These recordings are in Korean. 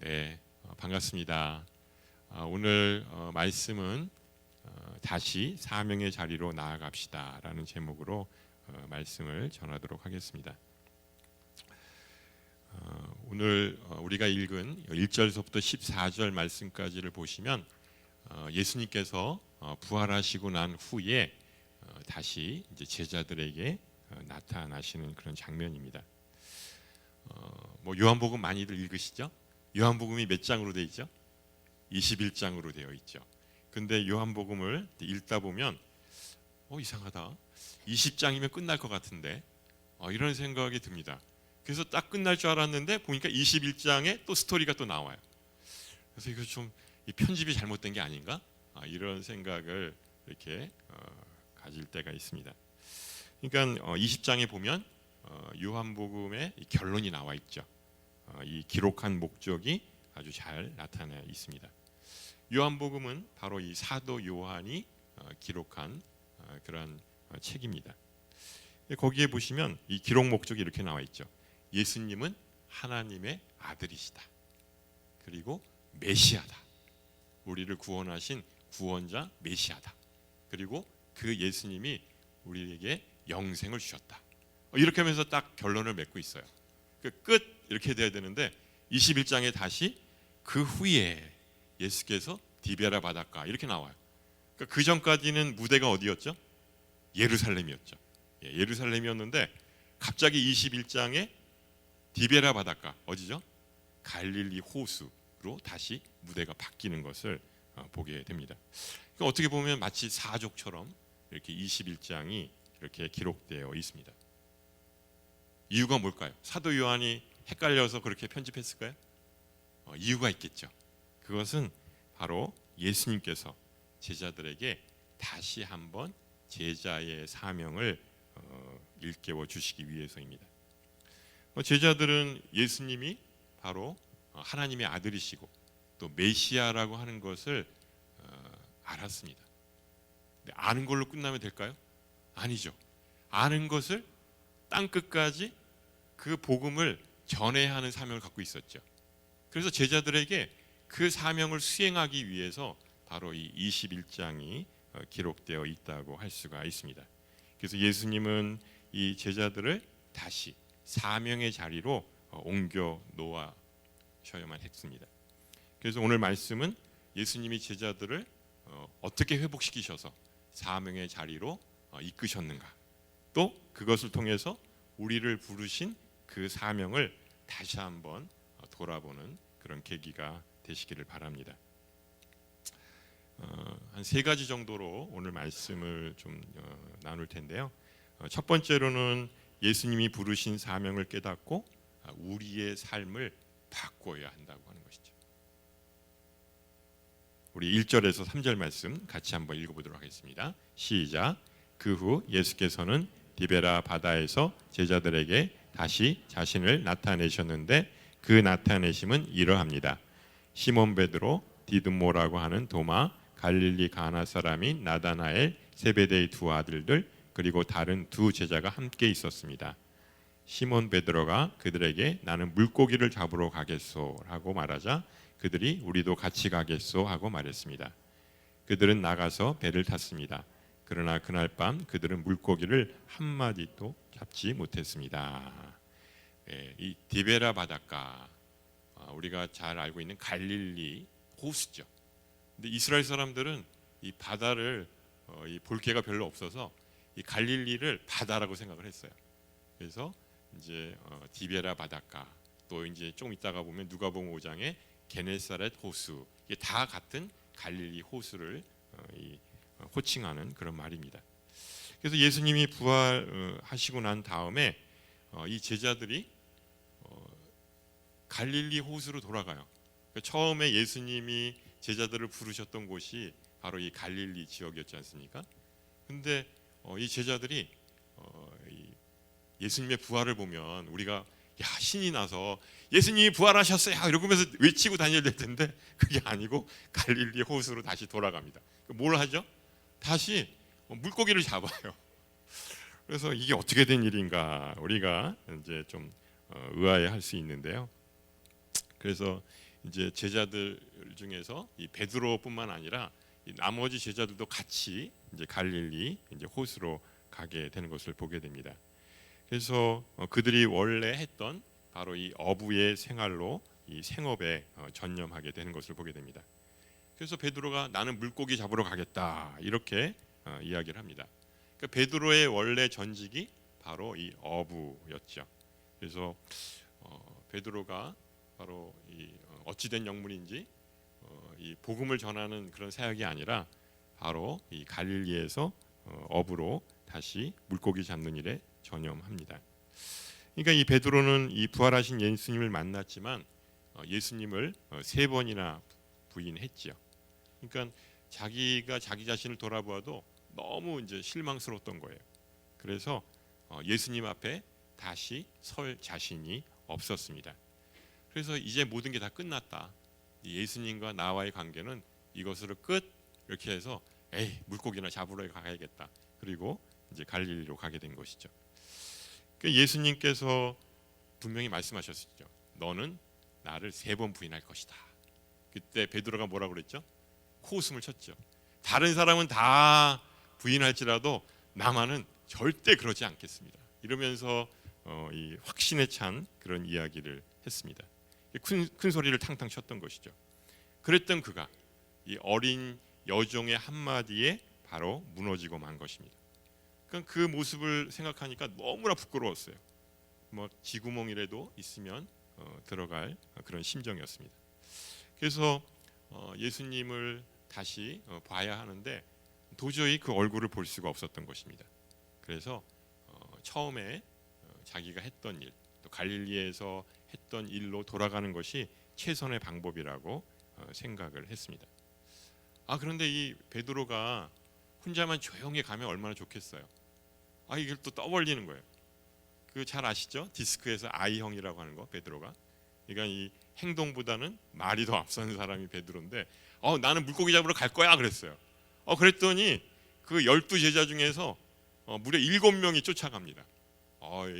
네, 반갑습니다. 오늘 말씀은 다시 사명의 자리로 나아갑시다라는 제목으로 말씀을 전하도록 하겠습니다. 오늘 우리가 읽은 1절서부터 14절 말씀까지를 보시면 예수님께서 부활하시고 난 후에 다시 이제 제자들에게 나타나시는 그런 장면입니다. 요한복음 많이들 읽으시죠? 요한복음이 몇 장으로 되어 있죠? 21장으로 되어 있죠. 근데 요한복음을 읽다 보면 이상하다. 20장이면 끝날 것 같은데 이런 생각이 듭니다. 그래서 딱 끝날 줄 알았는데 보니까 21장에 또 스토리가 또 나와요. 그래서 이거 좀 이 편집이 잘못된 게 아닌가? 이런 생각을 이렇게 가질 때가 있습니다. 그러니까 20장에 보면 요한복음의 결론이 나와 있죠. 이 기록한 목적이 아주 잘 나타나 있습니다. 요한복음은 바로 이 사도 요한이 기록한 그런 책입니다. 거기에 보시면 이 기록 목적이 이렇게 나와 있죠. 예수님은 하나님의 아들이시다. 그리고 메시아다. 우리를 구원하신 구원자 메시아다. 그리고 그 예수님이 우리에게 영생을 주셨다. 이렇게 하면서 딱 결론을 맺고 있어요. 끝 이렇게 돼야 되는데 21장에 다시 그 후에 예수께서 디베라 바닷가 이렇게 나와요. 그 전까지는 무대가 어디였죠? 예루살렘이었죠. 예루살렘이었는데 갑자기 21장에 디베라 바닷가 어디죠? 갈릴리 호수로 다시 무대가 바뀌는 것을 보게 됩니다. 그러니까 어떻게 보면 마치 사족처럼 이렇게 21장이 이렇게 기록되어 있습니다. 이유가 뭘까요? 사도 요한이 헷갈려서 그렇게 편집했을까요? 이유가 있겠죠. 그것은 바로 예수님께서 제자들에게 다시 한번 제자의 사명을 일깨워 주시기 위해서입니다. 제자들은 예수님이 바로 하나님의 아들이시고 또 메시아라고 하는 것을 알았습니다. 아는 걸로 끝나면 될까요? 아니죠. 아는 것을 땅끝까지 그 복음을 전해야 하는 사명을 갖고 있었죠. 그래서 제자들에게 그 사명을 수행하기 위해서 바로 이 21장이 기록되어 있다고 할 수가 있습니다. 그래서 예수님은 이 제자들을 다시 사명의 자리로 옮겨 놓으셔야만 했습니다. 그래서 오늘 말씀은 예수님이 제자들을 어떻게 회복시키셔서 사명의 자리로 이끄셨는가, 또 그것을 통해서 우리를 부르신 그 사명을 다시 한번 돌아보는 그런 계기가 되시기를 바랍니다. 한 세 가지 정도로 오늘 말씀을 좀 나눌 텐데요. 첫 번째로는 예수님이 부르신 사명을 깨닫고 우리의 삶을 바꿔야 한다고 하는 것이죠. 우리 1절에서 3절 말씀 같이 한번 읽어보도록 하겠습니다. 시작. 그 후 예수께서는 디베라 바다에서 제자들에게 다시 자신을 나타내셨는데 그 나타내심은 이러합니다. 시몬 베드로, 디드모라고 하는 도마, 갈릴리 가나 사람인 나다나엘, 세베대의 두 아들들, 그리고 다른 두 제자가 함께 있었습니다. 시몬 베드로가 그들에게 나는 물고기를 잡으러 가겠소 라고 말하자 그들이 우리도 같이 가겠소 하고 말했습니다. 그들은 나가서 배를 탔습니다. 그러나 그날 밤 그들은 물고기를 한 마디도 잡지 못했습니다. 이 디베라 바닷가, 우리가 잘 알고 있는 갈릴리 호수죠. 근데 이스라엘 사람들은 이 바다를 볼 기회가 별로 없어서 이 갈릴리를 바다라고 생각을 했어요. 그래서 이제 디베라 바닷가, 또 이제 좀 있다가 보면 누가복음 5장에 게네사렛 호수, 이게 다 같은 갈릴리 호수를 호칭하는 그런 말입니다. 그래서 예수님이 부활하시고 난 다음에 이 제자들이 갈릴리 호수로 돌아가요. 그러니까 처음에 예수님이 제자들을 부르셨던 곳이 바로 이 갈릴리 지역이었지 않습니까? 근데 이 제자들이 예수님의 부활을 보면 우리가 신이 나서 예수님이 부활하셨어요 이러면서 외치고 다녀야 될 텐데 그게 아니고 갈릴리 호수로 다시 돌아갑니다. 뭘 하죠? 다시 물고기를 잡아요. 그래서 이게 어떻게 된 일인가 우리가 이제 좀 의아해할 수 있는데요. 그래서 이제 제자들 중에서 이 베드로뿐만 아니라 이 나머지 제자들도 같이 이제 갈릴리 이제 호수로 가게 되는 것을 보게 됩니다. 그래서 그들이 원래 했던 바로 이 어부의 생활로 이 생업에 전념하게 되는 것을 보게 됩니다. 그래서 베드로가 나는 물고기 잡으러 가겠다 이렇게 이야기를 합니다. 그러니까 베드로의 원래 전직이 바로 이 어부였죠. 그래서 베드로가 바로 이 어찌된 영문인지 이 복음을 전하는 그런 사역이 아니라 바로 이 갈릴리에서 어부로 다시 물고기 잡는 일에 전념합니다. 그러니까 이 베드로는 이 부활하신 예수님을 만났지만 예수님을 3번이나 부인했지요. 그러니까 자기가 자기 자신을 돌아보아도 너무 이제 실망스러웠던 거예요. 그래서 예수님 앞에 다시 설 자신이 없었습니다. 그래서 이제 모든 게 다 끝났다. 예수님과 나와의 관계는 이것으로 끝 이렇게 해서 에이 물고기나 잡으러 가야겠다. 그리고 이제 갈릴리로 가게 된 것이죠. 예수님께서 분명히 말씀하셨죠. 너는 나를 3번 부인할 것이다. 그때 베드로가 뭐라고 그랬죠? 코웃음을 쳤죠. 다른 사람은 다 부인할지라도 나만은 절대 그러지 않겠습니다. 이러면서 이 확신에 찬 그런 이야기를 했습니다. 큰 소리를 탕탕 쳤던 것이죠. 그랬던 그가 이 어린 여종의 한마디에 바로 무너지고 만 것입니다. 그러니까 그 모습을 생각하니까 너무나 부끄러웠어요. 뭐 쥐구멍이라도 있으면 들어갈 그런 심정이었습니다. 그래서 예수님을 다시 봐야 하는데 도저히 그 얼굴을 볼 수가 없었던 것입니다. 그래서 처음에 자기가 했던 일, 또 갈릴리에서 했던 일로 돌아가는 것이 최선의 방법이라고 생각을 했습니다. 그런데 이 베드로가 혼자만 조용히 가면 얼마나 좋겠어요. 이걸 또 떠벌리는 거예요. 그 잘 아시죠? 디스크에서 I형이라고 하는 거 베드로가. 그러니까 이 행동보다는 말이 더 앞서는 사람이 베드로인데 나는 물고기 잡으러 갈 거야 그랬어요. 그랬더니 그 12제자 중에서 무려 7명이 쫓아갑니다.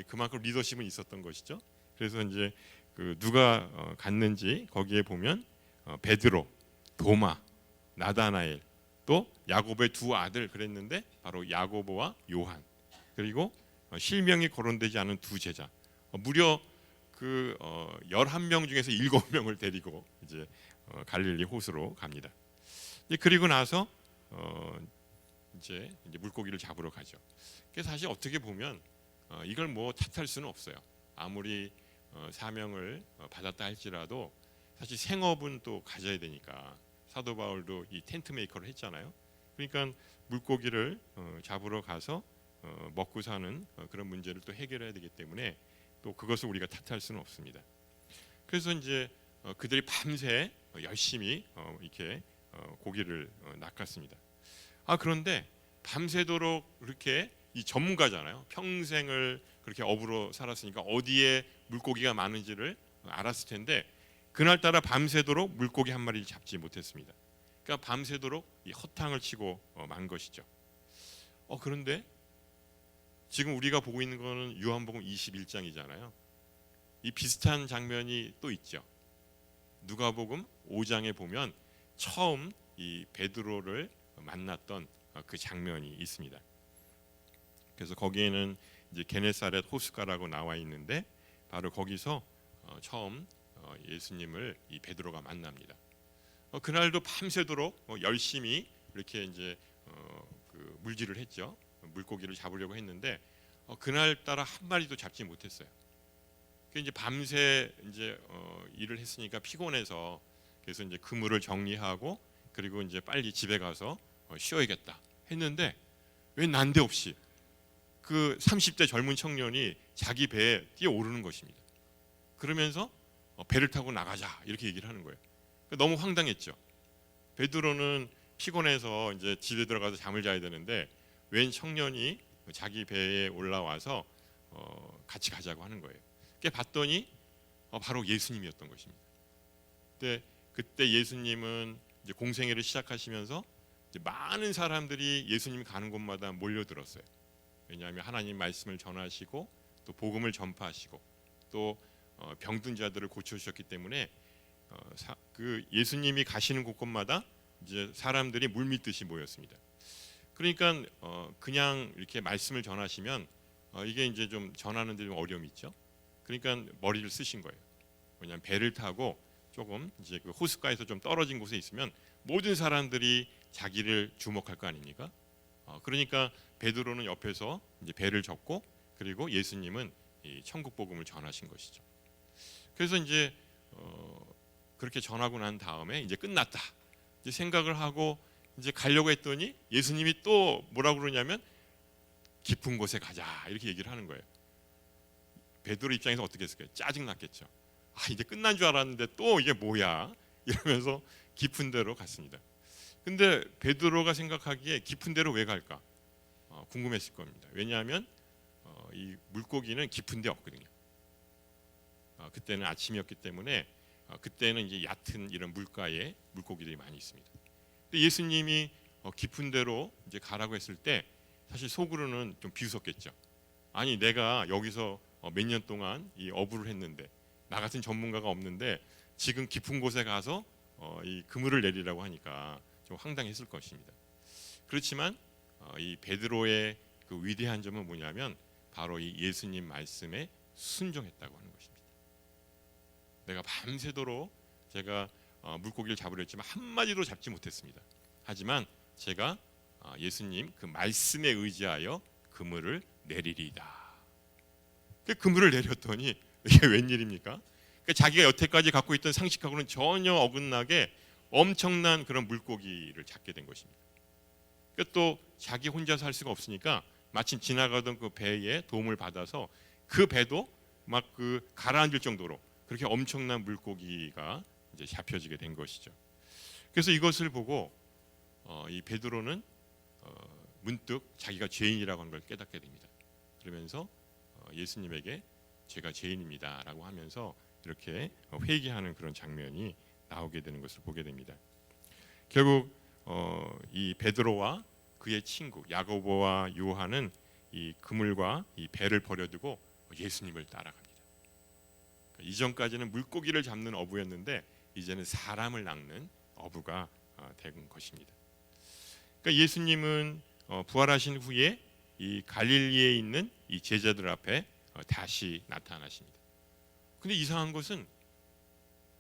그만큼 리더십은 있었던 것이죠. 그래서 이제 그 누가 갔는지 거기에 보면 베드로, 도마, 나다나엘, 또 야고보의 2 아들 그랬는데 바로 야고보와 요한, 그리고 실명이 거론되지 않은 2 제자, 무려 그 11명 중에서 7명을 데리고 이제 갈릴리 호수로 갑니다. 그리고 나서 이제 물고기를 잡으러 가죠. 그래서 사실 어떻게 보면 이걸 뭐 탓할 수는 없어요. 아무리 사명을 받았다 할지라도 사실 생업은 또 가져야 되니까 사도 바울도 이 텐트 메이커를 했잖아요. 그러니까 물고기를 잡으러 가서 먹고 사는 그런 문제를 또 해결해야 되기 때문에 또 그것을 우리가 탓할 수는 없습니다. 그래서 이제 그들이 밤새 열심히 이렇게 고기를 낚았습니다. 그런데 밤새도록 이렇게 이 전문가잖아요. 평생을 그렇게 어부로 살았으니까 어디에 물고기가 많은지를 알았을 텐데 그날따라 밤새도록 물고기 한 마리를 잡지 못했습니다. 그러니까 밤새도록 이 허탕을 치고 만 것이죠. 그런데 지금 우리가 보고 있는 거는 요한복음 21장이잖아요. 이 비슷한 장면이 또 있죠. 누가복음 5장에 보면 처음 이 베드로를 만났던 그 장면이 있습니다. 그래서 거기에는 이제 게네사렛 호숫가라고 나와 있는데 바로 거기서 처음 예수님을 이 베드로가 만납니다. 그날도 밤새도록 열심히 이렇게 이제 그 물질을 했죠. 물고기를 잡으려고 했는데 그날따라 한 마리도 잡지 못했어요. 이제 밤새 이제 일을 했으니까 피곤해서 그래서 이제 그물을 정리하고 그리고 이제 빨리 집에 가서 쉬어야겠다 했는데 왜 난데없이 그 30대 젊은 청년이 자기 배에 뛰어오르는 것입니다. 그러면서 배를 타고 나가자 이렇게 얘기를 하는 거예요. 너무 황당했죠. 베드로는 피곤해서 이제 집에 들어가서 잠을 자야 되는데 웬 청년이 자기 배에 올라와서 같이 가자고 하는 거예요. 봤더니 바로 예수님이었던 것입니다. 그때 예수님은 이제 공생애를 시작하시면서 이제 많은 사람들이 예수님이 가는 곳마다 몰려들었어요. 왜냐하면 하나님 말씀을 전하시고 또 복음을 전파하시고 또 병든 자들을 고쳐주셨기 때문에 그 예수님이 가시는 곳곳마다 이제 사람들이 물밀듯이 모였습니다. 그러니까 그냥 이렇게 말씀을 전하시면 이게 이제 좀 전하는데 좀 어려움이 있죠. 그러니까 머리를 쓰신 거예요. 왜냐하면 배를 타고 조금 이제 그 호숫가에서 좀 떨어진 곳에 있으면 모든 사람들이 자기를 주목할 거 아닙니까? 그러니까 베드로는 옆에서 이제 배를 젓고 그리고 예수님은 이 천국 복음을 전하신 것이죠. 그래서 이제 그렇게 전하고 난 다음에 이제 끝났다 이제 생각을 하고 이제 가려고 했더니 예수님이 또 뭐라고 그러냐면 깊은 곳에 가자 이렇게 얘기를 하는 거예요. 베드로 입장에서 어떻게 했을까요? 짜증 났겠죠. 이제 끝난 줄 알았는데 또 이게 뭐야 이러면서 깊은 데로 갔습니다. 근데 베드로가 생각하기에 깊은 데로 왜 갈까? 궁금했을 겁니다. 왜냐하면 이 물고기는 깊은 데 없거든요. 그때는 아침이었기 때문에 그때는 이제 얕은 이런 물가에 물고기들이 많이 있습니다. 근데 예수님이 깊은 데로 이제 가라고 했을 때 사실 속으로는 좀 비웃었겠죠. 아니 내가 여기서 몇 년 동안 이 어부를 했는데 나 같은 전문가가 없는데 지금 깊은 곳에 가서 이 그물을 내리라고 하니까 좀 황당했을 것입니다. 그렇지만 이 베드로의 그 위대한 점은 뭐냐면 바로 이 예수님 말씀에 순종했다고 하는 것입니다. 내가 밤새도록 제가 물고기를 잡으려 했지만 한 마리도 잡지 못했습니다. 하지만 제가 예수님 그 말씀에 의지하여 그물을 내리리이다. 그 그물을 내렸더니 이게 웬일입니까? 그러니까 자기가 여태까지 갖고 있던 상식하고는 전혀 어긋나게 엄청난 그런 물고기를 잡게 된 것입니다. 그러니까 또 자기 혼자서 할 수가 없으니까 마침 지나가던 그 배에 도움을 받아서 그 배도 막 그 가라앉을 정도로 그렇게 엄청난 물고기가 이제 잡혀지게 된 것이죠. 그래서 이것을 보고 이 베드로는 문득 자기가 죄인이라고 하는 걸 깨닫게 됩니다. 그러면서 예수님에게 제가 죄인입니다라고 하면서 이렇게 회개하는 그런 장면이 나오게 되는 것을 보게 됩니다. 결국 이 베드로와 그의 친구 야고보와 요한은 이 그물과 이 배를 버려두고 예수님을 따라갑니다. 이전까지는 물고기를 잡는 어부였는데 이제는 사람을 낚는 어부가 된 것입니다. 그러니까 예수님은 부활하신 후에 이 갈릴리에 있는 이 제자들 앞에 다시 나타나십니다. 근데 이상한 것은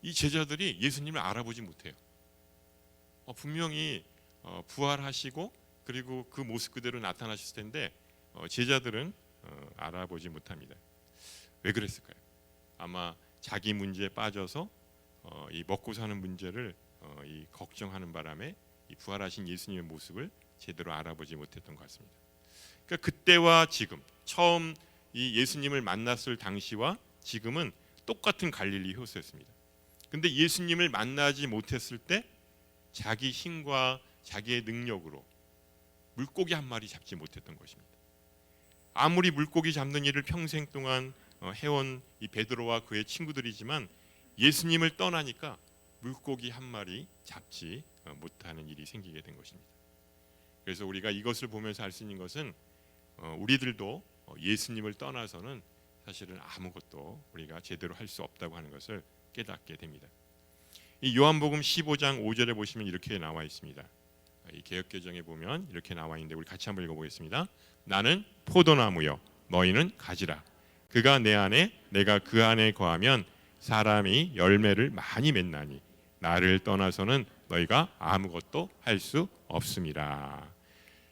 이 제자들이 예수님을 알아보지 못해요. 분명히 부활하시고 그리고 그 모습 그대로 나타나셨을 텐데 제자들은 알아보지 못합니다. 왜 그랬을까요? 아마 자기 문제에 빠져서 이 먹고 사는 문제를 이 걱정하는 바람에 이 부활하신 예수님의 모습을 제대로 알아보지 못했던 것 같습니다. 그러니까 그때와 지금 처음 이 예수님을 만났을 당시와 지금은 똑같은 갈릴리 호수였습니다. 근데 예수님을 만나지 못했을 때 자기 힘과 자기의 능력으로 물고기 한 마리 잡지 못했던 것입니다. 아무리 물고기 잡는 일을 평생 동안 해온 이 베드로와 그의 친구들이지만 예수님을 떠나니까 물고기 한 마리 잡지 못하는 일이 생기게 된 것입니다. 그래서 우리가 이것을 보면서 알 수 있는 것은 우리들도 예수님을 떠나서는 사실은 아무것도 우리가 제대로 할 수 없다고 하는 것을 깨닫게 됩니다. 이 요한복음 15장 5절에 보시면 이렇게 나와 있습니다. 이 개역개정에 보면 이렇게 나와 있는데 우리 같이 한번 읽어보겠습니다. 나는 포도나무요 너희는 가지라. 그가 내 안에 내가 그 안에 거하면 사람이 열매를 많이 맺나니 나를 떠나서는 너희가 아무것도 할 수 없음이라.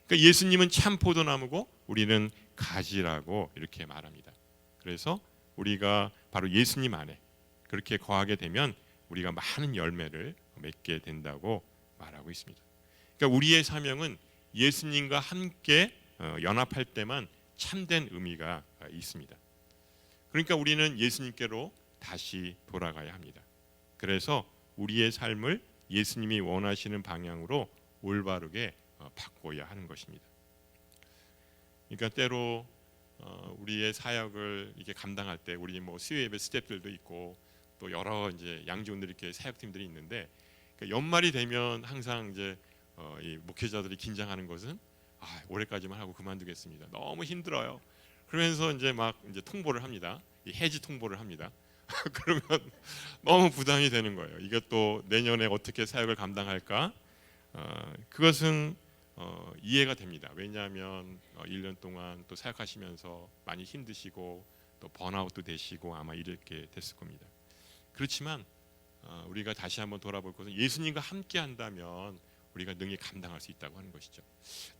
그러니까 예수님은 참 포도나무고 우리는 가지라고 이렇게 말합니다. 그래서 우리가 바로 예수님 안에 그렇게 거하게 되면 우리가 많은 열매를 맺게 된다고 말하고 있습니다. 그러니까 우리의 사명은 예수님과 함께 연합할 때만 참된 의미가 있습니다. 그러니까 우리는 예수님께로 다시 돌아가야 합니다. 그래서 우리의 삶을 예수님이 원하시는 방향으로 올바르게 바꿔야 하는 것입니다. 그러니까 때로 우리의 사역을 이렇게 감당할 때 우리 뭐 수요예배 스태프들도 있고 또 여러 이제 양지원들 이렇게 사역팀들이 있는데 그러니까 연말이 되면 항상 이제 이 목회자들이 긴장하는 것은 올해까지만 하고 그만두겠습니다. 너무 힘들어요. 그러면서 이제 막 이제 통보를 합니다. 이 해지 통보를 합니다. 그러면 너무 부담이 되는 거예요. 이게 또 내년에 어떻게 사역을 감당할까? 그것은 이해가 됩니다. 왜냐하면 1년 동안 또 사역하시면서 많이 힘드시고 또 번아웃도 되시고 아마 이렇게 됐을 겁니다. 그렇지만 우리가 다시 한번 돌아볼 것은 예수님과 함께 한다면 우리가 능히 감당할 수 있다고 하는 것이죠.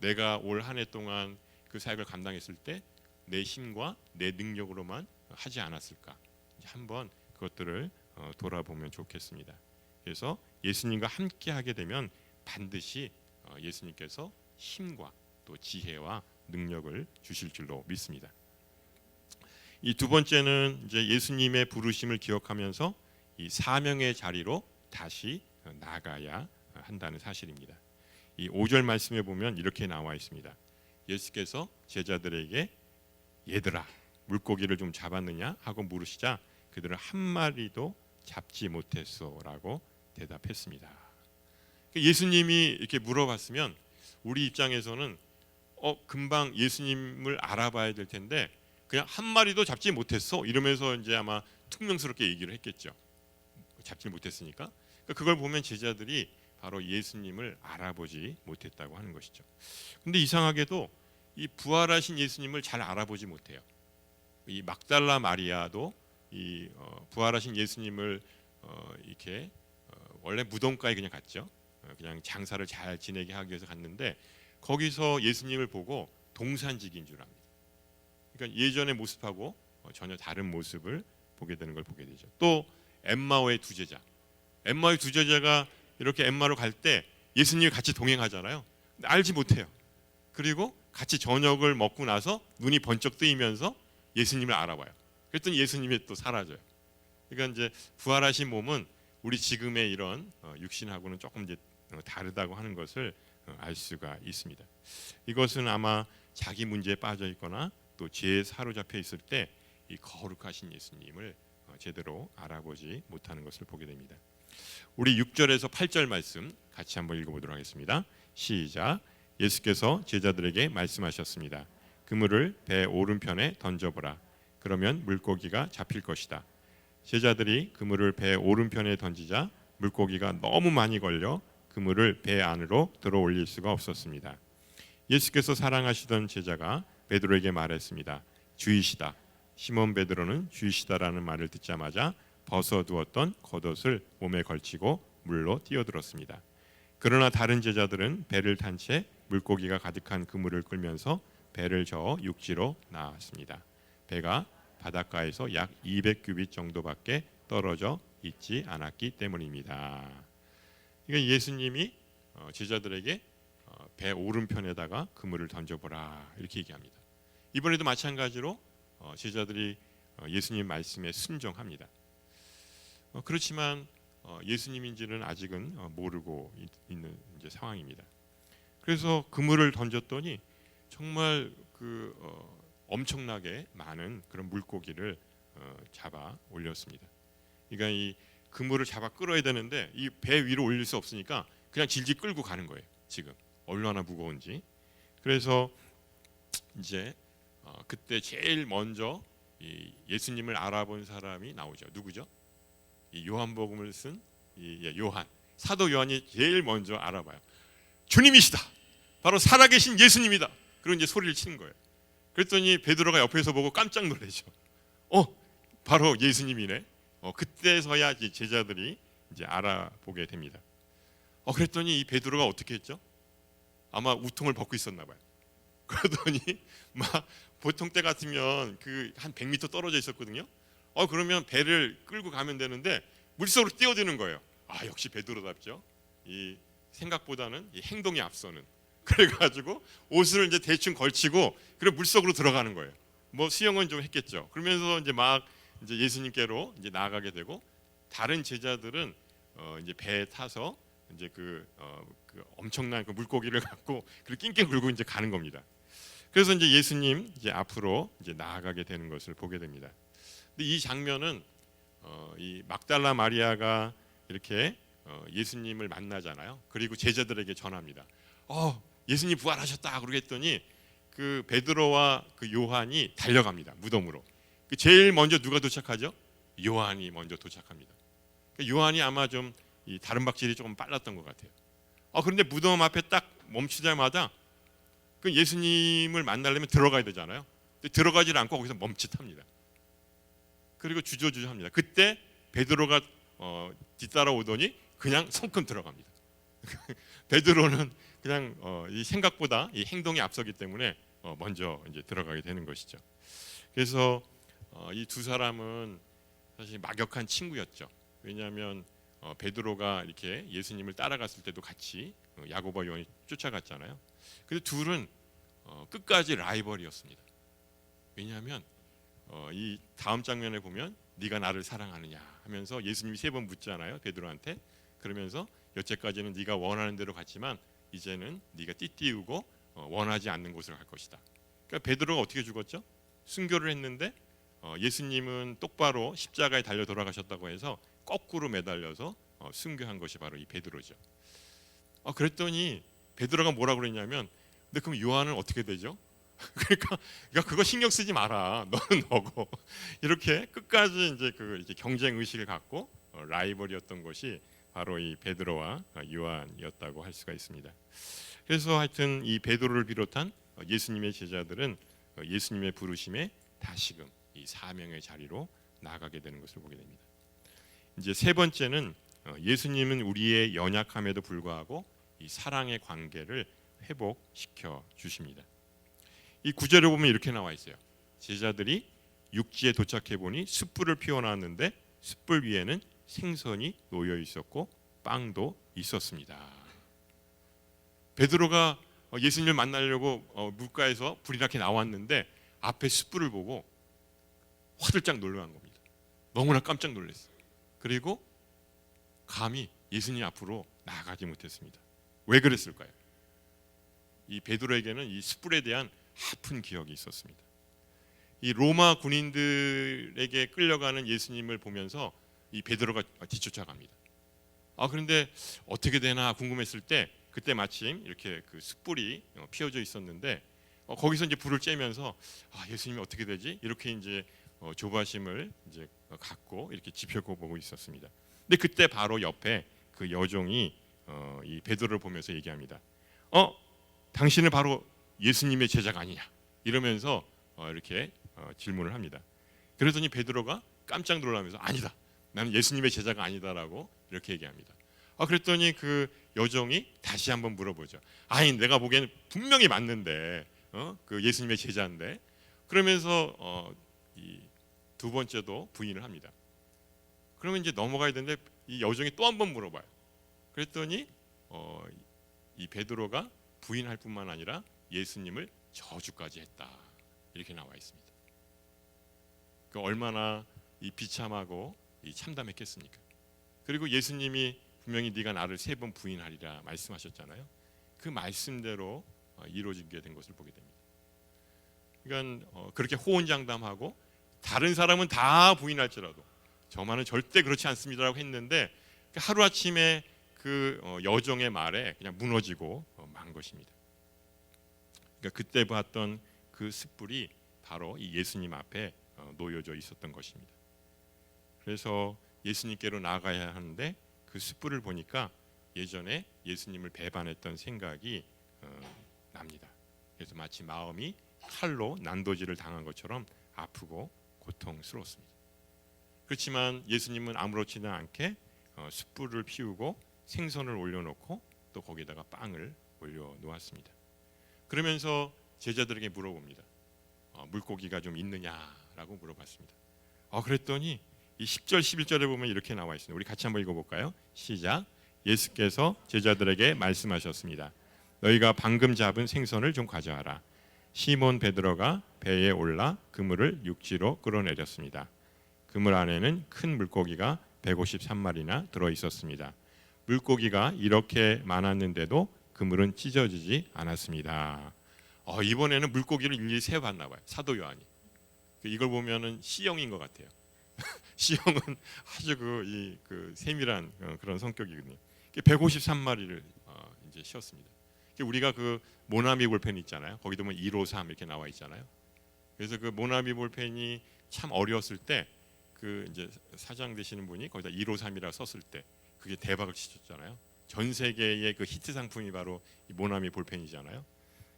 내가 올 한 해 동안 그 사역을 감당했을 때 내 힘과 내 능력으로만 하지 않았을까? 한번 그것들을 돌아보면 좋겠습니다. 그래서 예수님과 함께 하게 되면 반드시 예수님께서 힘과 또 지혜와 능력을 주실 줄로 믿습니다. 이 두 번째는 이제 예수님의 부르심을 기억하면서 이 사명의 자리로 다시 나가야 한다는 사실입니다. 이 5절 말씀에 보면 이렇게 나와 있습니다. 예수께서 제자들에게 얘들아 물고기를 좀 잡았느냐 하고 물으시자 그들은 한 마리도 잡지 못했소라고 대답했습니다. 예수님이 이렇게 물어봤으면 우리 입장에서는 금방 예수님을 알아봐야 될 텐데 그냥 한 마리도 잡지 못했어 이러면서 이제 아마 퉁명스럽게 얘기를 했겠죠. 잡지 못했으니까. 그걸 보면 제자들이 바로 예수님을 알아보지 못했다고 하는 것이죠. 근데 이상하게도 이 부활하신 예수님을 잘 알아보지 못해요. 이 막달라 마리아도 이 부활하신 예수님을 이렇게 원래 무덤가에 그냥 갔죠. 그냥 장사를 잘 지내게 하기 위해서 갔는데 거기서 예수님을 보고 동산직인 줄 압니다. 그러니까 예전의 모습하고 전혀 다른 모습을 보게 되는 걸 보게 되죠. 또 엠마오의 두 제자, 엠마오의 두 제자가 이렇게 엠마로 갈 때 예수님이 같이 동행하잖아요. 근데 알지 못해요. 그리고 같이 저녁을 먹고 나서 눈이 번쩍 뜨이면서 예수님을 알아봐요. 그랬더니 예수님이 또 사라져요. 그러니까 이제 부활하신 몸은 우리 지금의 이런 육신하고는 조금 이제 다르다고 하는 것을 알 수가 있습니다. 이것은 아마 자기 문제에 빠져 있거나 또 죄에 사로잡혀 있을 때 이 거룩하신 예수님을 제대로 알아보지 못하는 것을 보게 됩니다. 우리 6절에서 8절 말씀 같이 한번 읽어보도록 하겠습니다. 시작. 예수께서 제자들에게 말씀하셨습니다. 그물을 배 오른편에 던져보라. 그러면 물고기가 잡힐 것이다. 제자들이 그물을 배 오른편에 던지자 물고기가 너무 많이 걸려 그물을 배 안으로 들어올릴 수가 없었습니다. 예수께서 사랑하시던 제자가 베드로에게 말했습니다. 주이시다. 시몬 베드로는 주이시다라는 말을 듣자마자 벗어두었던 겉옷을 몸에 걸치고 물로 뛰어들었습니다. 그러나 다른 제자들은 배를 탄 채 물고기가 가득한 그물을 끌면서 배를 저어 육지로 나왔습니다. 배가 바닷가에서 약 200규빗 정도밖에 떨어져 있지 않았기 때문입니다. 그러니까 예수님이 제자들에게 배 오른편에다가 그물을 던져보라 이렇게 얘기합니다. 이번에도 마찬가지로 제자들이 예수님 말씀에 순종합니다. 그렇지만 예수님인지는 아직은 모르고 있는 이제 상황입니다. 그래서 그물을 던졌더니 정말 엄청나게 많은 그런 물고기를 잡아 올렸습니다. 그러니까 이 그물을 잡아 끌어야 되는데 이 배 위로 올릴 수 없으니까 그냥 질질 끌고 가는 거예요. 지금 얼마나 무거운지. 그래서 이제 그때 제일 먼저 이 예수님을 알아본 사람이 나오죠. 누구죠? 이 요한복음을 쓴 요한, 사도 요한이 제일 먼저 알아봐요. 주님이시다. 바로 살아계신 예수님이다. 그리고 이제 소리를 치는 거예요. 그랬더니 베드로가 옆에서 보고 깜짝 놀라죠. 바로 예수님이네. 그때서야 이제 제자들이 이제 알아보게 됩니다. 그랬더니 이 베드로가 어떻게 했죠? 아마 우통을 벗고 있었나 봐요. 그러더니 막 보통 때 같으면 한 100m 떨어져 있었거든요. 그러면 배를 끌고 가면 되는데 물속으로 뛰어드는 거예요. 역시 베드로답죠. 이 생각보다는 이 행동이 앞서는. 그래가지고 옷을 이제 대충 걸치고 그리고 물속으로 들어가는 거예요. 뭐 수영은 좀 했겠죠. 그러면서 이제 막 이제 예수님께로 이제 나아가게 되고 다른 제자들은 이제 배에 타서 이제 그 엄청난 그 물고기를 갖고 그 낑낑 굴고 이제 가는 겁니다. 그래서 이제 예수님 이제 앞으로 이제 나아가게 되는 것을 보게 됩니다. 근데 이 장면은 이 막달라 마리아가 이렇게 예수님을 만나잖아요. 그리고 제자들에게 전합니다. 예수님 부활하셨다 그러겠더니 그 베드로와 그 요한이 달려갑니다. 무덤으로. 제일 먼저 누가 도착하죠? 요한이 먼저 도착합니다. 그러니까 요한이 아마 좀 이 다른 박질이 조금 빨랐던 것 같아요. 그런데 무덤 앞에 딱 멈추자마자 그 예수님을 만나려면 들어가야 되잖아요. 근데 들어가질 않고 거기서 멈칫합니다. 그리고 주저주저합니다. 그때 베드로가 뒤따라오더니 그냥 성큼 들어갑니다. 베드로는 그냥 이 생각보다 이 행동이 앞서기 때문에 먼저 이제 들어가게 되는 것이죠. 그래서 이 두 사람은 사실 막역한 친구였죠. 왜냐하면 베드로가 이렇게 예수님을 따라갔을 때도 같이 야고보 요한이 쫓아갔잖아요. 근데 둘은 끝까지 라이벌이었습니다. 왜냐하면 이 다음 장면에 보면 네가 나를 사랑하느냐 하면서 예수님이 3번 묻잖아요, 베드로한테. 그러면서 여태까지는 네가 원하는 대로 갔지만 이제는 네가 띠띠우고 원하지 않는 곳으로 갈 것이다. 그러니까 베드로가 어떻게 죽었죠? 순교를 했는데 예수님은 똑바로 십자가에 달려 돌아가셨다고 해서 거꾸로 매달려서 순교한 것이 바로 이 베드로죠. 그랬더니 베드로가 뭐라고 그랬냐면, 근데 그럼 요한은 어떻게 되죠? 그러니까 그거 신경 쓰지 마라. 너는 너고. 이렇게 끝까지 이제 이렇게 경쟁 의식을 갖고 라이벌이었던 것이 바로 이 베드로와 요한이었다고 할 수가 있습니다. 그래서 하여튼 이 베드로를 비롯한 예수님의 제자들은 예수님의 부르심에 다시금 이 사명의 자리로 나아가게 되는 것을 보게 됩니다. 이제 세 번째는 예수님은 우리의 연약함에도 불구하고 이 사랑의 관계를 회복시켜 주십니다. 이 구절을 보면 이렇게 나와 있어요. 제자들이 육지에 도착해 보니 숯불을 피워놨는데 숯불 위에는 생선이 놓여 있었고 빵도 있었습니다. 베드로가 예수님을 만나려고 물가에서 불이 나게 나왔는데 앞에 숯불을 보고 화들짝 놀란 겁니다. 너무나 깜짝 놀랐어요. 그리고 감히 예수님 앞으로 나아가지 못했습니다. 왜 그랬을까요? 이 베드로에게는 이 숯불에 대한 아픈 기억이 있었습니다. 이 로마 군인들에게 끌려가는 예수님을 보면서 이 베드로가 뒤쫓아갑니다. 그런데 어떻게 되나 궁금했을 때 그때 마침 이렇게 그 숯불이 피워져 있었는데 거기서 이제 불을 쬐면서 예수님이 어떻게 되지? 이렇게 이제 조바심을 이제 갖고 이렇게 지켜보고 있었습니다. 근데 그때 바로 옆에 그 여종이 이 베드로를 보면서 얘기합니다. 당신은 바로 예수님의 제자가 아니냐? 이러면서 이렇게 질문을 합니다. 그러더니 베드로가 깜짝 놀라면서 아니다. 나는 예수님의 제자가 아니다라고 이렇게 얘기합니다. 그랬더니 그 여종이 다시 한번 물어보죠. 아니 내가 보기에는 분명히 맞는데 그 예수님의 제자인데 그러면서 이 두 번째도 부인을 합니다. 그러면 이제 넘어가야 되는데 이 여종이 또 한 번 물어봐요. 그랬더니 이 베드로가 부인할 뿐만 아니라 예수님을 저주까지 했다. 이렇게 나와 있습니다. 그러니까 얼마나 이 비참하고 이 참담했겠습니까? 그리고 예수님이 분명히 네가 나를 3번 부인하리라 말씀하셨잖아요. 그 말씀대로 이루어지게 된 것을 보게 됩니다. 그러니까 그렇게 호언장담하고 다른 사람은 다 부인할지라도 저만은 절대 그렇지 않습니다라고 했는데 하루아침에 그 여종의 말에 그냥 무너지고 만 것입니다. 그러니까 그때 봤던 그 숯불이 바로 이 예수님 앞에 놓여져 있었던 것입니다. 그래서 예수님께로 나아가야 하는데 그 숯불을 보니까 예전에 예수님을 배반했던 생각이 납니다. 그래서 마치 마음이 칼로 난도질을 당한 것처럼 아프고 고통스러웠습니다. 그렇지만 예수님은 아무렇지도 않게 숯불을 피우고 생선을 올려놓고 또 거기다가 빵을 올려놓았습니다. 그러면서 제자들에게 물어봅니다. 물고기가 좀 있느냐라고 물어봤습니다. 그랬더니 이 10절 11절에 보면 이렇게 나와 있습니다. 우리 같이 한번 읽어볼까요? 시작. 예수께서 제자들에게 말씀하셨습니다. 너희가 방금 잡은 생선을 좀 가져와라. 시몬 베드로가 배에 올라 그물을 육지로 끌어내렸습니다. 그물 안에는 큰 물고기가 153마리나 들어 있었습니다. 물고기가 이렇게 많았는데도 그물은 찢어지지 않았습니다. 이번에는 물고기를 일일이 세어봤나 봐요. 사도 요한이. 이걸 보면은 C형인 것 같아요. C형은 아주 그 세밀한 그런 성격이거든요. 153마리를 이제 씌었습니다. 우리가 그 모나미 볼펜 있잖아요. 거기도 보면 153 이렇게 나와 있잖아요. 그래서 그 모나미 볼펜이 참 어려웠을 때 그 이제 사장 되시는 분이 거기다 153이라 썼을 때 그게 대박을 치셨잖아요. 전 세계의 그 히트 상품이 바로 이 모나미 볼펜이잖아요.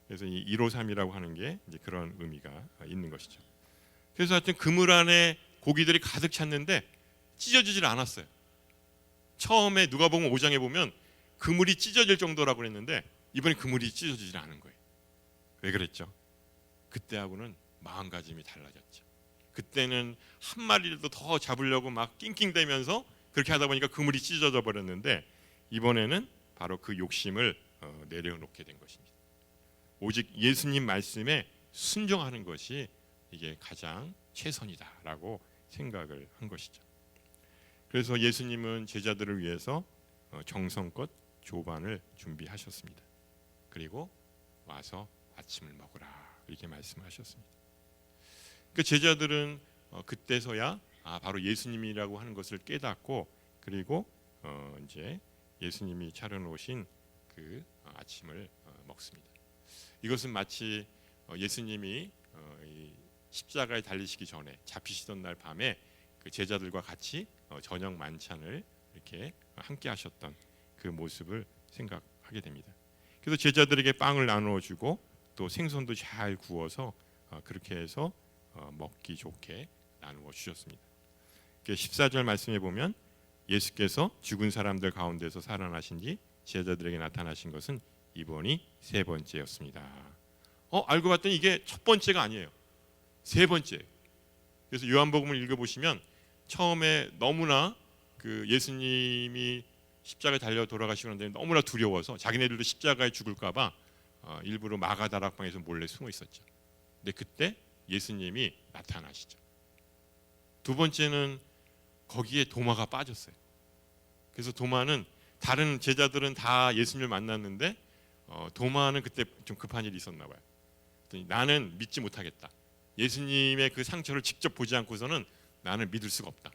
그래서 이 153이라고 하는 게 이제 그런 의미가 있는 것이죠. 그래서 하여튼 그물 안에 고기들이 가득 찼는데 찢어지질 않았어요. 처음에 누가복음 5장에 보면 그물이 찢어질 정도라고 그랬는데 이번에 그물이 찢어지질 않은 거예요. 왜 그랬죠? 그때하고는 마음가짐이 달라졌죠. 그때는 한 마리라도 더 잡으려고 막 낑낑대면서 그렇게 하다 보니까 그물이 찢어져 버렸는데 이번에는 바로 그 욕심을 내려놓게 된 것입니다. 오직 예수님 말씀에 순종하는 것이 이게 가장 최선이다라고 생각을 한 것이죠. 그래서 예수님은 제자들을 위해서 정성껏 조반을 준비하셨습니다. 그리고 와서 아침을 먹으라 이렇게 말씀하셨습니다. 그 제자들은 그때서야 바로 예수님이라고 하는 것을 깨닫고 그리고 이제 예수님이 차려놓으신 그 아침을 먹습니다. 이것은 마치 예수님이 십자가에 달리시기 전에 잡히시던 날 밤에 그 제자들과 같이 저녁 만찬을 이렇게 함께 하셨던 그 모습을 생각하게 됩니다. 그래서 제자들에게 빵을 나누어 주고 또 생선도 잘 구워서 그렇게 해서 먹기 좋게 나누어 주셨습니다. 14절 말씀에 보면 예수께서 죽은 사람들 가운데서 살아나신 뒤 제자들에게 나타나신 것은 이번이 세 번째였습니다. 알고 봤더니 이게 첫 번째가 아니에요. 세 번째. 그래서 요한복음을 읽어보시면 처음에 너무나 그 예수님이 십자가에 달려 돌아가시는데 너무나 두려워서 자기네들도 십자가에 죽을까봐 일부러 마가다락방에서 몰래 숨어 있었죠. 근데 그때 예수님이 나타나시죠. 두 번째는 거기에 도마가 빠졌어요. 그래서 도마는 다른 제자들은 다 예수님을 만났는데 도마는 그때 좀 급한 일이 있었나 봐요. 나는 믿지 못하겠다. 예수님의 그 상처를 직접 보지 않고서는 나는 믿을 수가 없다.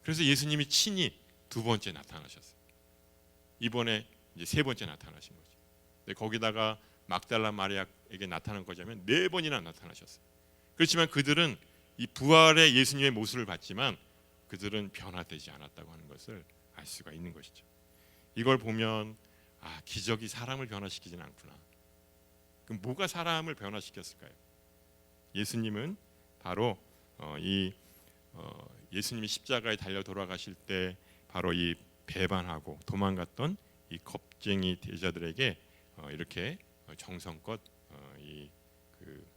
그래서 예수님이 친히 두 번째 나타나셨어요. 이번에 이제 세 번째 나타나신 거죠. 근데 거기다가 막달라 마리아에게 나타난 거자면 네 번이나 나타나셨어요. 그렇지만 그들은 이 부활의 예수님의 모습을 봤지만 그들은 변화되지 않았다고 하는 것을 알 수가 있는 것이죠. 이걸 보면 기적이 사람을 변화시키지는 않구나. 그럼 뭐가 사람을 변화시켰을까요? 예수님은 바로 예수님이 십자가에 달려 돌아가실 때 바로 이 배반하고 도망갔던 이 겁쟁이 제자들에게 이렇게 정성껏 그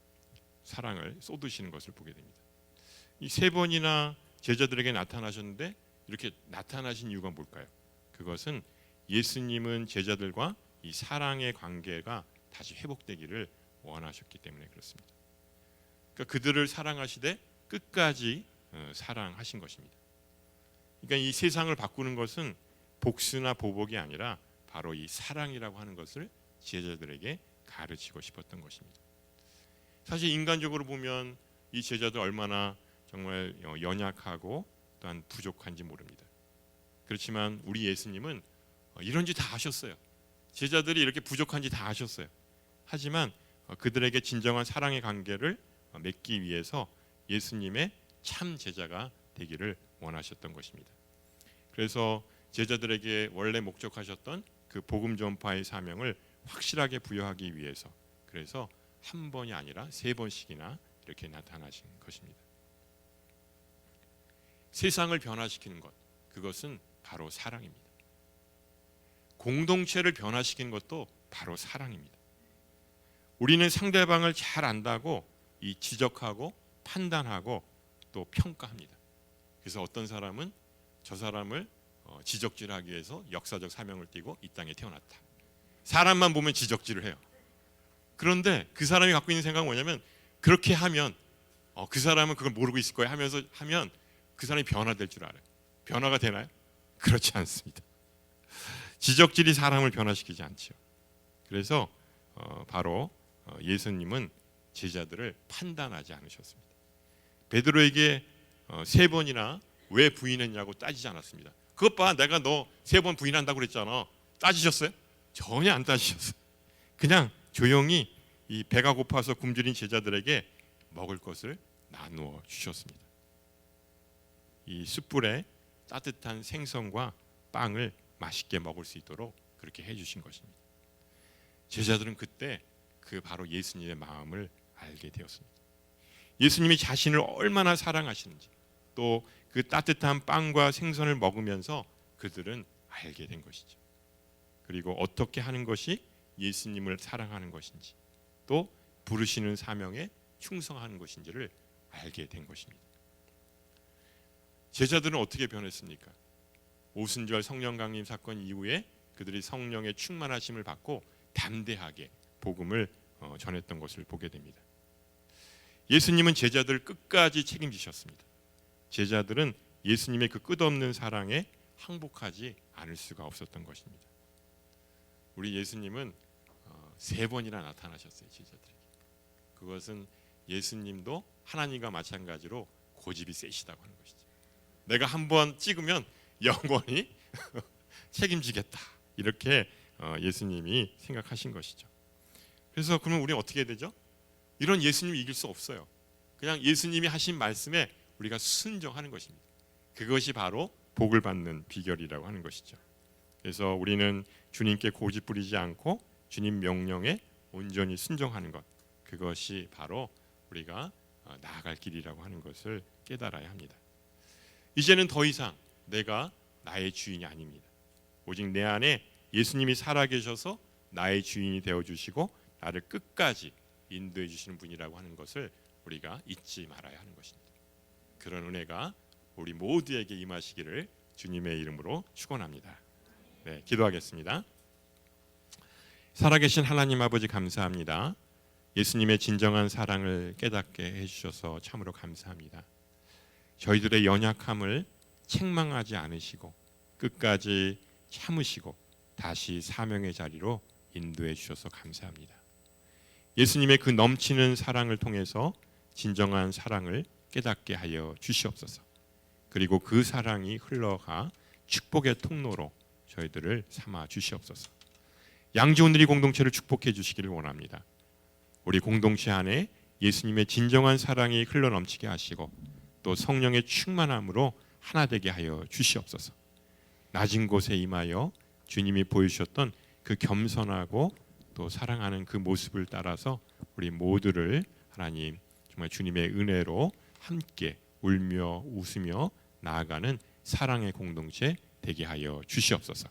사랑을 쏟으시는 것을 보게 됩니다. 이 세 번이나 제자들에게 나타나셨는데 이렇게 나타나신 이유가 뭘까요? 그것은 예수님은 제자들과 이 사랑의 관계가 다시 회복되기를 원하셨기 때문에 그렇습니다. 그러니까 그들을 사랑하시되 끝까지 사랑하신 것입니다. 그러니까 이 세상을 바꾸는 것은 복수나 보복이 아니라 바로 이 사랑이라고 하는 것을 제자들에게 가르치고 싶었던 것입니다. 사실 인간적으로 보면 이 제자들 얼마나 정말 연약하고 또한 부족한지 모릅니다. 그렇지만 우리 예수님은 이런 짓 다 하셨어요. 제자들이 이렇게 부족한지 다 아셨어요. 하지만 그들에게 진정한 사랑의 관계를 맺기 위해서 예수님의 참 제자가 되기를 원하셨던 것입니다. 그래서 제자들에게 원래 목적하셨던 그 복음 전파의 사명을 확실하게 부여하기 위해서 그래서 한 번이 아니라 세 번씩이나 이렇게 나타나신 것입니다. 세상을 변화시키는 것, 그것은 바로 사랑입니다. 공동체를 변화시키는 것도 바로 사랑입니다. 우리는 상대방을 잘 안다고 이 지적하고 판단하고 또 평가합니다. 그래서 어떤 사람은 저 사람을 지적질하기 위해서 역사적 사명을 띠고 이 땅에 태어났다. 사람만 보면 지적질을 해요. 그런데 그 사람이 갖고 있는 생각은 뭐냐면 그렇게 하면 그 사람은 그걸 모르고 있을 거야 하면서 하면 그 사람이 변화될 줄 알아요. 변화가 되나요? 그렇지 않습니다. 지적질이 사람을 변화시키지 않죠. 그래서 바로 예수님은 제자들을 판단하지 않으셨습니다. 베드로에게 세 번이나 왜 부인했냐고 따지지 않았습니다. 그것 봐, 내가 너 세 번 부인한다고 그랬잖아. 따지셨어요? 전혀 안 따지셨어요. 그냥 조용히 이 배가 고파서 굶주린 제자들에게 먹을 것을 나누어 주셨습니다. 이 숯불에 따뜻한 생선과 빵을 맛있게 먹을 수 있도록 그렇게 해주신 것입니다. 제자들은 그때 그 바로 예수님의 마음을 알게 되었습니다. 예수님이 자신을 얼마나 사랑하시는지, 또 그 따뜻한 빵과 생선을 먹으면서 그들은 알게 된 것이죠. 그리고 어떻게 하는 것이 예수님을 사랑하는 것인지, 또 부르시는 사명에 충성하는 것인지를 알게 된 것입니다. 제자들은 어떻게 변했습니까? 오순절 성령 강림 사건 이후에 그들이 성령의 충만하심을 받고 담대하게 복음을 전했던 것을 보게 됩니다. 예수님은 제자들을 끝까지 책임지셨습니다. 제자들은 예수님의 그 끝없는 사랑에 항복하지 않을 수가 없었던 것입니다. 우리 예수님은 3번이나 나타나셨어요, 제자들에게. 그것은 예수님도 하나님과 마찬가지로 고집이 세시다고 하는 것이죠. 내가 한번 찍으면 영원히 책임지겠다, 이렇게 예수님이 생각하신 것이죠. 그래서 그러면 우리는 어떻게 해야 되죠? 이런 예수님을 이길 수 없어요. 그냥 예수님이 하신 말씀에 우리가 순종하는 것입니다. 그것이 바로 복을 받는 비결이라고 하는 것이죠. 그래서 우리는 주님께 고집 부리지 않고 주님 명령에 온전히 순종하는 것, 그것이 바로 우리가 나아갈 길이라고 하는 것을 깨달아야 합니다. 이제는 더 이상 내가 나의 주인이 아닙니다. 오직 내 안에 예수님이 살아계셔서 나의 주인이 되어주시고 나를 끝까지 인도해 주시는 분이라고 하는 것을 우리가 잊지 말아야 하는 것입니다. 그런 은혜가 우리 모두에게 임하시기를 주님의 이름으로 축원합니다. 네, 기도하겠습니다. 살아계신 하나님 아버지, 감사합니다. 예수님의 진정한 사랑을 깨닫게 해주셔서 참으로 감사합니다. 저희들의 연약함을 책망하지 않으시고 끝까지 참으시고 다시 사명의 자리로 인도해 주셔서 감사합니다. 예수님의 그 넘치는 사랑을 통해서 진정한 사랑을 깨닫게 하여 주시옵소서. 그리고 그 사랑이 흘러가 축복의 통로로 저희들을 삼아 주시옵소서. 양지온누리 공동체를 축복해 주시기를 원합니다. 우리 공동체 안에 예수님의 진정한 사랑이 흘러넘치게 하시고 또 성령의 충만함으로 하나 되게 하여 주시옵소서. 낮은 곳에 임하여 주님이 보여주셨던 그 겸손하고 또 사랑하는 그 모습을 따라서 우리 모두를 하나님 정말 주님의 은혜로 함께 울며 웃으며 나아가는 사랑의 공동체 되게 하여 주시옵소서.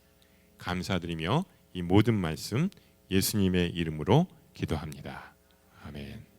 감사드리며 이 모든 말씀 예수님의 이름으로 기도합니다. 아멘.